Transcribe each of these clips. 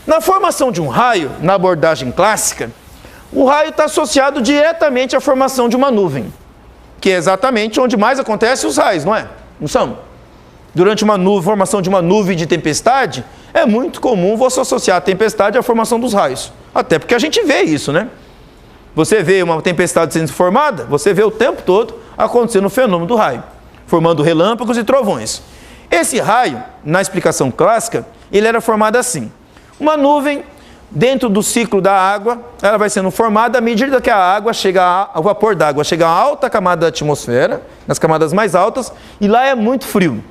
Na formação de um raio, na abordagem clássica, o raio está associado diretamente à formação de uma nuvem, que é exatamente onde mais acontecem os raios, não é? Não são? Durante uma formação de uma nuvem de tempestade, é muito comum você associar a tempestade à formação dos raios. Até porque a gente vê isso, né? Você vê uma tempestade sendo formada, você vê o tempo todo acontecendo o fenômeno do raio, formando relâmpagos e trovões. Esse raio, na explicação clássica, ele era formado assim. Uma nuvem, dentro do ciclo da água, ela vai sendo formada à medida que a água chega, o vapor d'água chega a alta camada da atmosfera, nas camadas mais altas, e lá é muito frio.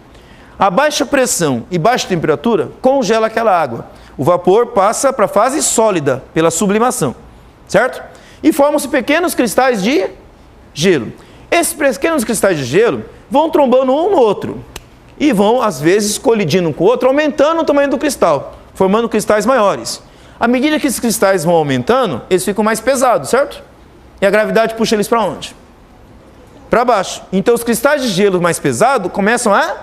A baixa pressão e baixa temperatura congela aquela água. O vapor passa para a fase sólida pela sublimação, certo? E formam-se pequenos cristais de gelo. Esses pequenos cristais de gelo vão trombando um no outro e vão, às vezes, colidindo um com o outro, aumentando o tamanho do cristal, formando cristais maiores. À medida que esses cristais vão aumentando, eles ficam mais pesados, certo? E a gravidade puxa eles para onde? Para baixo. Então, os cristais de gelo mais pesados começam a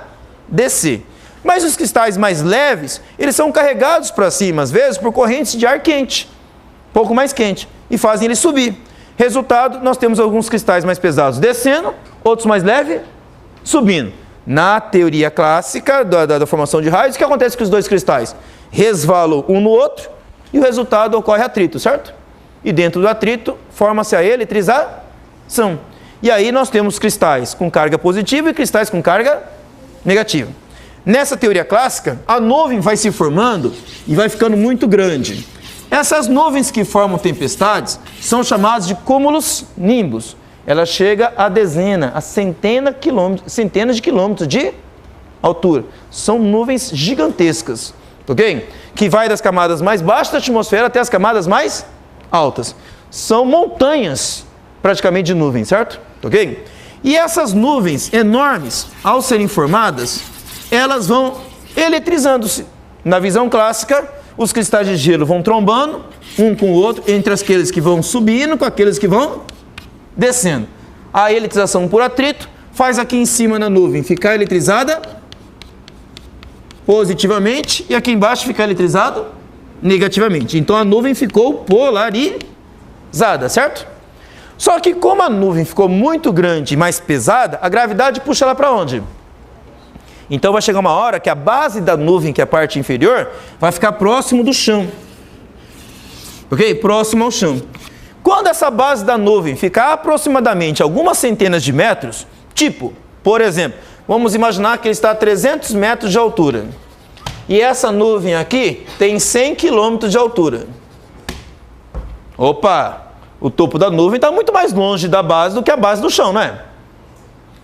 descer. Mas os cristais mais leves, eles são carregados para cima, às vezes, por correntes de ar quente, pouco mais quente, e fazem eles subir. Resultado, nós temos alguns cristais mais pesados descendo, outros mais leves subindo. Na teoria clássica da formação de raios, o que acontece com os dois cristais? Resvalam um no outro e o resultado ocorre atrito, certo? E dentro do atrito forma-se a eletrização. E aí nós temos cristais com carga positiva e cristais com carga negativa. Nessa teoria clássica, a nuvem vai se formando e vai ficando muito grande. Essas nuvens que formam tempestades são chamadas de cúmulos nimbus. Ela chega a dezenas, a centenas de quilômetros de altura. São nuvens gigantescas, ok? Que vai das camadas mais baixas da atmosfera até as camadas mais altas. São montanhas, praticamente, de nuvens, certo? Ok? E essas nuvens enormes, ao serem formadas, elas vão eletrizando-se. Na visão clássica, os cristais de gelo vão trombando um com o outro, entre aqueles que vão subindo com aqueles que vão descendo. A eletrização por atrito faz aqui em cima na nuvem ficar eletrizada positivamente e aqui embaixo ficar eletrizado negativamente. Então a nuvem ficou polarizada, certo? Só que como a nuvem ficou muito grande e mais pesada, a gravidade puxa ela para onde? Então vai chegar uma hora que a base da nuvem, que é a parte inferior, vai ficar próximo do chão. Ok? Próximo ao chão. Quando essa base da nuvem ficar aproximadamente algumas centenas de metros, tipo, por exemplo, vamos imaginar que ele está a 300 metros de altura. E essa nuvem aqui tem 100 quilômetros de altura. Opa! O topo da nuvem está muito mais longe da base do que a base do chão, não é?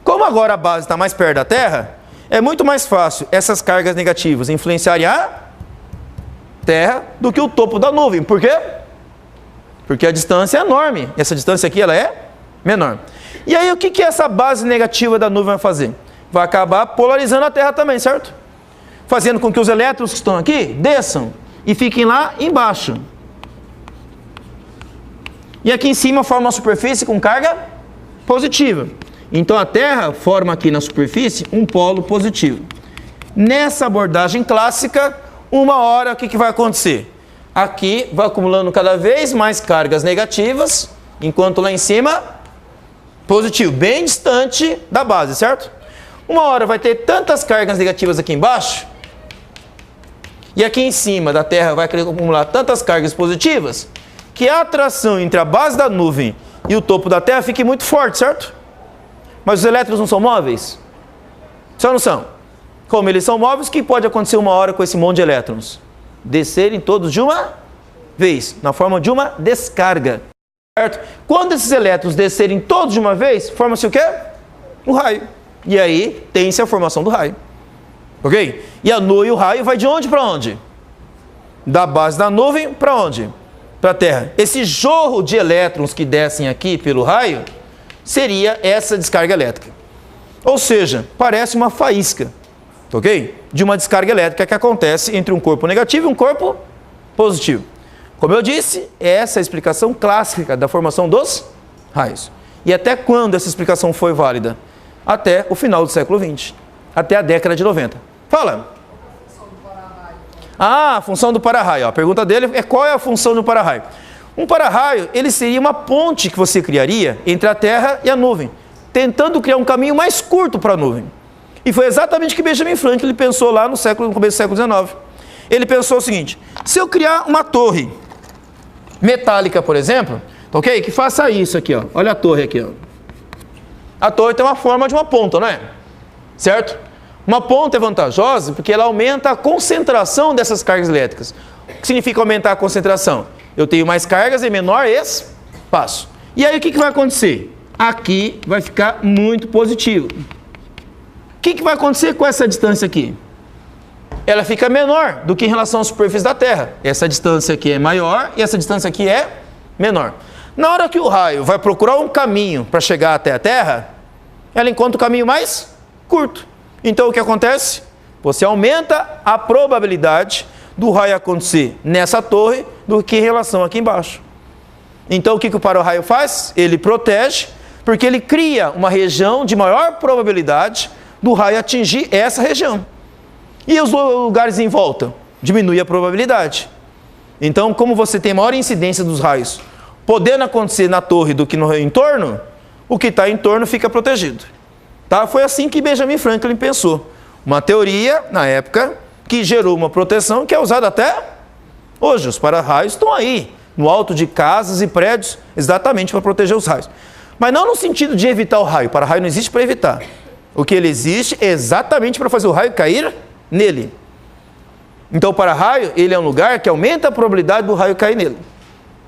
Como agora a base está mais perto da Terra, é muito mais fácil essas cargas negativas influenciarem a Terra do que o topo da nuvem. Por quê? Porque a distância é enorme. Essa distância aqui ela é menor. E aí o que essa base negativa da nuvem vai fazer? Vai acabar polarizando a Terra também, certo? Fazendo com que os elétrons que estão aqui desçam e fiquem lá embaixo. E aqui em cima forma uma superfície com carga positiva. Então a Terra forma aqui na superfície um polo positivo. Nessa abordagem clássica, uma hora o que vai acontecer? Aqui vai acumulando cada vez mais cargas negativas, enquanto lá em cima, positivo, bem distante da base, certo? Uma hora vai ter tantas cargas negativas aqui embaixo, e aqui em cima da Terra vai acumular tantas cargas positivas, que a atração entre a base da nuvem e o topo da Terra fique muito forte, certo? Mas os elétrons não são móveis? São ou não são? Como eles são móveis, o que pode acontecer uma hora com esse monte de elétrons? Descerem todos de uma vez, na forma de uma descarga, certo? Quando esses elétrons descerem todos de uma vez, forma-se o quê? Um raio. E aí tem-se a formação do raio. Ok? E o raio vai de onde para onde? Da base da nuvem para onde? Para a Terra. Esse jorro de elétrons que descem aqui pelo raio seria essa descarga elétrica. Ou seja, parece uma faísca, ok? De uma descarga elétrica que acontece entre um corpo negativo e um corpo positivo. Como eu disse, essa é a explicação clássica da formação dos raios. E até quando essa explicação foi válida? Até o final do século XX. Até a década de 90. Fala! Ah, a função do para-raio. A pergunta dele é qual é a função do para-raio. Um para-raio, ele seria uma ponte que você criaria entre a Terra e a nuvem, tentando criar um caminho mais curto para a nuvem. E foi exatamente o que Benjamin Franklin pensou lá no começo do século XIX. Ele pensou o seguinte: se eu criar uma torre metálica, por exemplo, ok? Que faça isso aqui, ó. Olha a torre aqui, ó. A torre tem uma forma de uma ponta, não é? Certo? Uma ponta é vantajosa porque ela aumenta a concentração dessas cargas elétricas. O que significa aumentar a concentração? Eu tenho mais cargas em menor espaço. E aí o que vai acontecer? Aqui vai ficar muito positivo. O que vai acontecer com essa distância aqui? Ela fica menor do que em relação à superfície da Terra. Essa distância aqui é maior e essa distância aqui é menor. Na hora que o raio vai procurar um caminho para chegar até a Terra, ela encontra o caminho mais curto. Então o que acontece? Você aumenta a probabilidade do raio acontecer nessa torre do que em relação aqui embaixo. Então o que o para-raio faz? Ele protege, porque ele cria uma região de maior probabilidade do raio atingir essa região. E os lugares em volta? Diminui a probabilidade. Então, como você tem maior incidência dos raios podendo acontecer na torre do que no entorno, o que está em torno fica protegido. Tá? Foi assim que Benjamin Franklin pensou. Uma teoria, na época, que gerou uma proteção que é usada até hoje. Os para-raios estão aí, no alto de casas e prédios, exatamente para proteger os raios. Mas não no sentido de evitar o raio. O para-raio não existe para evitar. O que ele existe é exatamente para fazer o raio cair nele. Então o para-raio, ele é um lugar que aumenta a probabilidade do raio cair nele.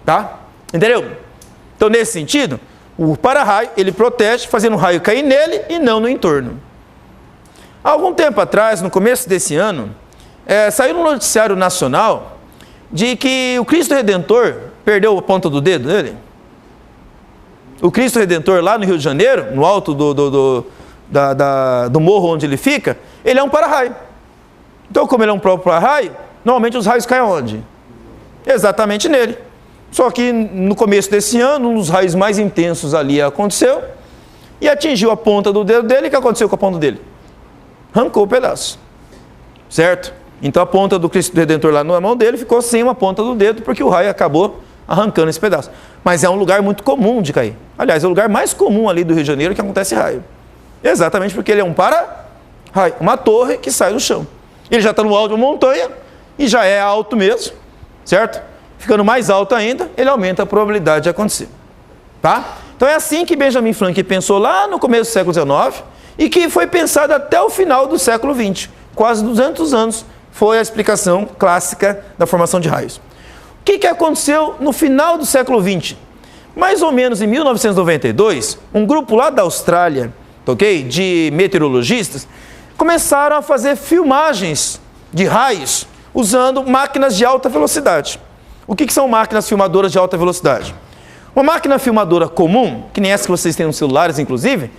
Tá? Entendeu? Então nesse sentido, o para-raio, ele protege fazendo o raio cair nele e não no entorno. Há algum tempo atrás, no começo desse ano, saiu no noticiário nacional de que o Cristo Redentor perdeu a ponta do dedo dele. O Cristo Redentor lá no Rio de Janeiro, no alto do morro onde ele fica, ele é um para-raio. Então, como ele é um próprio para-raio, normalmente os raios caem onde? Exatamente nele. Só que no começo desse ano, um dos raios mais intensos ali aconteceu e atingiu a ponta do dedo dele. E o que aconteceu com a ponta dele? Arrancou o pedaço. Certo? Então a ponta do Cristo Redentor lá na mão dele ficou sem uma ponta do dedo porque o raio acabou arrancando esse pedaço. Mas é um lugar muito comum de cair. Aliás, é o lugar mais comum ali do Rio de Janeiro que acontece raio. Exatamente porque ele é um para-raio, uma torre que sai do chão. Ele já está no alto de uma montanha e já é alto mesmo, certo? Ficando mais alto ainda, ele aumenta a probabilidade de acontecer. Tá? Então é assim que Benjamin Franklin pensou lá no começo do século XIX e que foi pensado até o final do século XX. Quase 200 anos foi a explicação clássica da formação de raios. O que aconteceu no final do século XX? Mais ou menos em 1992, um grupo lá da Austrália, ok, de meteorologistas, começaram a fazer filmagens de raios usando máquinas de alta velocidade. O que são máquinas filmadoras de alta velocidade? Uma máquina filmadora comum, que nem essa que vocês têm nos celulares, inclusive,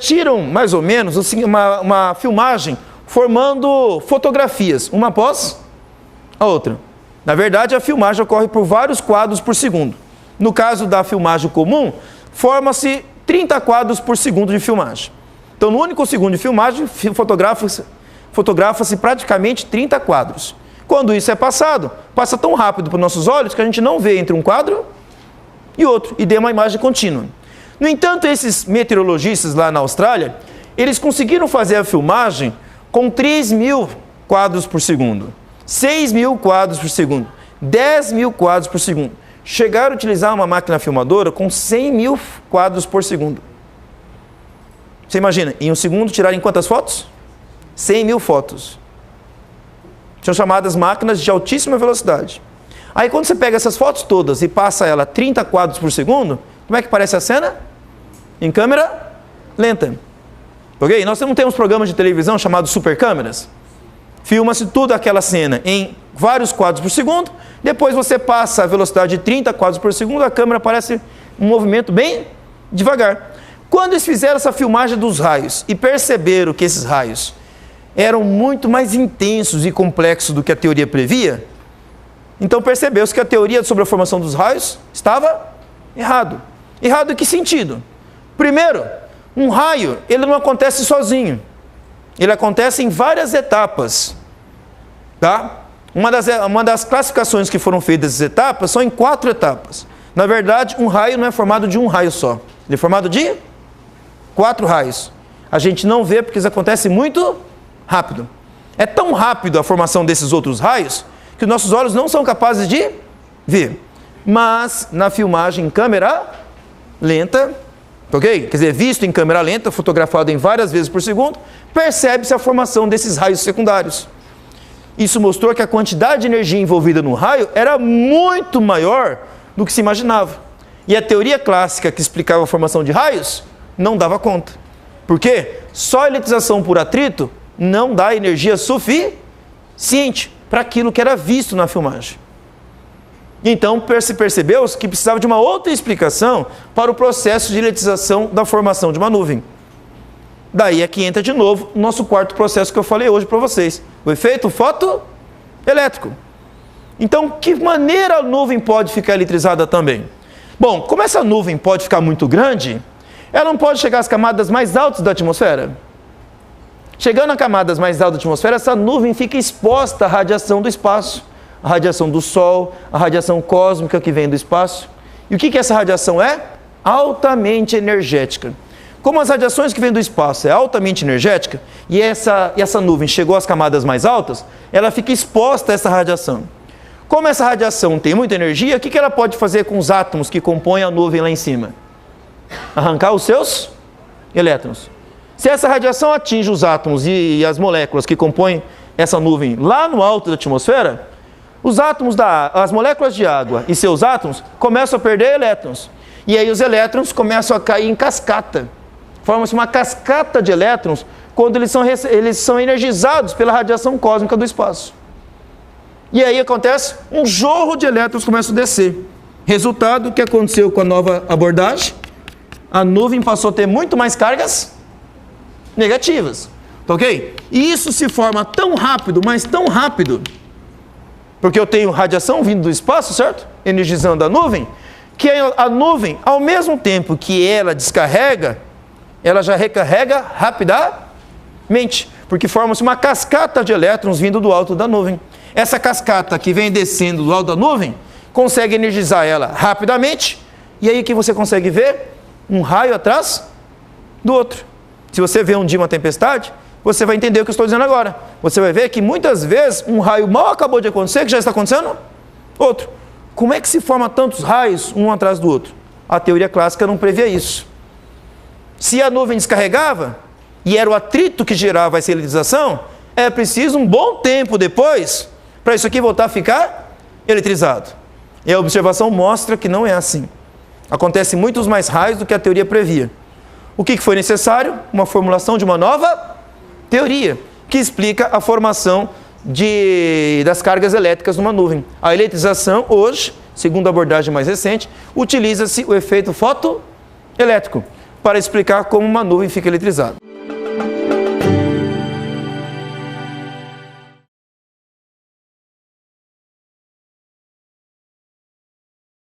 tiram mais ou menos assim, uma filmagem formando fotografias, uma após a outra. Na verdade, a filmagem ocorre por vários quadros por segundo. No caso da filmagem comum, forma-se 30 quadros por segundo de filmagem. Então, no único segundo de filmagem, fotografa-se praticamente 30 quadros. Quando isso é passado, passa tão rápido para os nossos olhos que a gente não vê entre um quadro e outro, e dê uma imagem contínua. No entanto, esses meteorologistas lá na Austrália, eles conseguiram fazer a filmagem com 3.000 quadros por segundo, 6.000 quadros por segundo, 10.000 quadros por segundo. Chegaram a utilizar uma máquina filmadora com 100.000 quadros por segundo. Você imagina, em um segundo tirarem quantas fotos? 100.000 fotos. São chamadas máquinas de altíssima velocidade. Aí quando você pega essas fotos todas e passa ela 30 quadros por segundo, como é que parece a cena? Em câmera lenta. Ok? Nós não temos programas de televisão chamados supercâmeras. Filma-se toda aquela cena em vários quadros por segundo, depois você passa a velocidade de 30 quadros por segundo, a câmera aparece um movimento bem devagar. Quando eles fizeram essa filmagem dos raios e perceberam que esses raios eram muito mais intensos e complexos do que a teoria previa, então percebeu-se que a teoria sobre a formação dos raios estava errado. Errado em que sentido? Primeiro, um raio, ele não acontece sozinho. Ele acontece em várias etapas. Tá? Uma das classificações que foram feitas dessas etapas são em 4 etapas. Na verdade, um raio não é formado de um raio só. Ele é formado de 4 raios. A gente não vê porque isso acontece muito rápido. É tão rápido a formação desses outros raios que os nossos olhos não são capazes de ver. Mas na filmagem em câmera lenta, ok? Quer dizer, visto em câmera lenta, fotografado em várias vezes por segundo, percebe-se a formação desses raios secundários. Isso mostrou que a quantidade de energia envolvida no raio era muito maior do que se imaginava. E a teoria clássica que explicava a formação de raios não dava conta. Por quê? Só a eletrização por atrito não dá energia suficiente para aquilo que era visto na filmagem. Então se percebeu que precisava de uma outra explicação para o processo de eletrização da formação de uma nuvem. Daí é que entra de novo o nosso quarto processo que eu falei hoje para vocês, o efeito fotoelétrico. Então, que maneira a nuvem pode ficar eletrizada também? Bom, como essa nuvem pode ficar muito grande, ela não pode chegar às camadas mais altas da atmosfera. Chegando a camadas mais altas da atmosfera, essa nuvem fica exposta à radiação do espaço, a radiação do Sol, a radiação cósmica que vem do espaço. E o que essa radiação é? Altamente energética. Como as radiações que vêm do espaço é altamente energética, e essa nuvem chegou às camadas mais altas, ela fica exposta a essa radiação. Como essa radiação tem muita energia, o que ela pode fazer com os átomos que compõem a nuvem lá em cima? Arrancar os seus elétrons. Se essa radiação atinge os átomos e as moléculas que compõem essa nuvem lá no alto da atmosfera, os átomos as moléculas de água e seus átomos começam a perder elétrons. E aí os elétrons começam a cair em cascata. Forma-se uma cascata de elétrons quando eles são energizados pela radiação cósmica do espaço. E aí acontece, um jorro de elétrons começa a descer. Resultado, o que aconteceu com a nova abordagem? A nuvem passou a ter muito mais cargas negativas. Tá ok? E isso se forma tão rápido, mas tão rápido, porque eu tenho radiação vindo do espaço, certo? Energizando a nuvem, que a nuvem, ao mesmo tempo que ela descarrega, ela já recarrega rapidamente, porque forma-se uma cascata de elétrons vindo do alto da nuvem. Essa cascata que vem descendo do alto da nuvem, consegue energizar ela rapidamente, e aí que você consegue ver um raio atrás do outro. Se você vê um dia uma tempestade, você vai entender o que eu estou dizendo agora. Você vai ver que muitas vezes um raio mal acabou de acontecer, que já está acontecendo outro. Como é que se forma tantos raios um atrás do outro? A teoria clássica não previa isso. Se a nuvem descarregava, e era o atrito que gerava essa eletrização, é preciso um bom tempo depois para isso aqui voltar a ficar eletrizado. E a observação mostra que não é assim. Acontece muitos mais raios do que a teoria previa. O que foi necessário? Uma formulação de uma nova teoria, que explica a formação das cargas elétricas numa nuvem. A eletrização, hoje, segundo a abordagem mais recente, utiliza-se o efeito fotoelétrico para explicar como uma nuvem fica eletrizada.